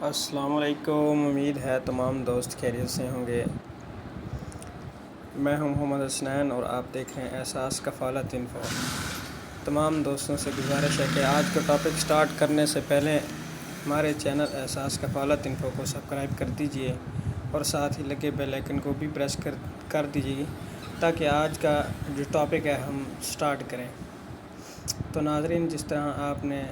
السلام علیکم، امید ہے تمام دوست خیریت سے ہوں گے۔ میں ہوں محمد حسنین اور آپ دیکھ رہے ہیں احساس کفالت انفو۔ تمام دوستوں سے گزارش ہے کہ آج کا ٹاپک سٹارٹ کرنے سے پہلے ہمارے چینل احساس کفالت انفو کو سبسکرائب کر دیجئے اور ساتھ ہی لگے بیل آئیکن کو بھی پریس کر دیجئے تاکہ آج کا جو ٹاپک ہے ہم سٹارٹ کریں۔ تو ناظرین، جس طرح آپ نے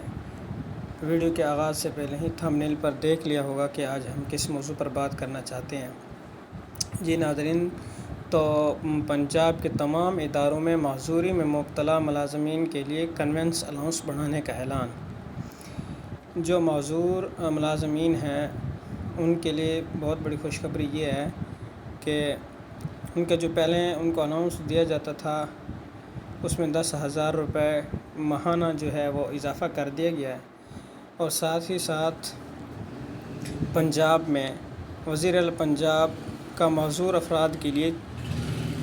ویڈیو کے آغاز سے پہلے ہی تھمبنیل پر دیکھ لیا ہوگا کہ آج ہم کس موضوع پر بات کرنا چاہتے ہیں۔ جی ناظرین، تو پنجاب کے تمام اداروں میں معذوری میں مبتلا ملازمین کے لیے کنوینس الاؤنس بڑھانے کا اعلان۔ جو معذور ملازمین ہیں ان کے لیے بہت بڑی خوشخبری یہ ہے کہ ان کا جو پہلے ان کو الاؤنس دیا جاتا تھا اس میں 10,000 روپے ماہانہ جو ہے وہ اضافہ کر دیا گیا ہے، اور ساتھ ہی ساتھ پنجاب میں وزیر اعلیٰ پنجاب کا معذور افراد کے لیے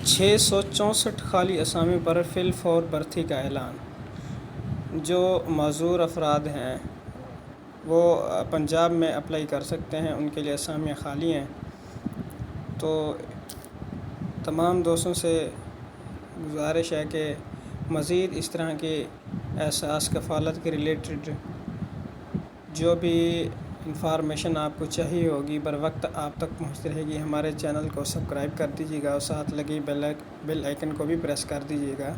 664 خالی اسامی پر فی الفور بھرتی کا اعلان۔ جو معذور افراد ہیں وہ پنجاب میں اپلائی کر سکتے ہیں، ان کے لیے اسامیاں خالی ہیں۔ تو تمام دوستوں سے گزارش ہے کہ مزید اس طرح کے احساس کفالت کے ریلیٹڈ جو بھی انفارمیشن آپ کو چاہیے ہوگی بر وقت آپ تک پہنچتی رہے گی۔ ہمارے چینل کو سبسکرائب کر دیجیے گا اور ساتھ لگی بیل آئیکن کو بھی پریس کر دیجیے گا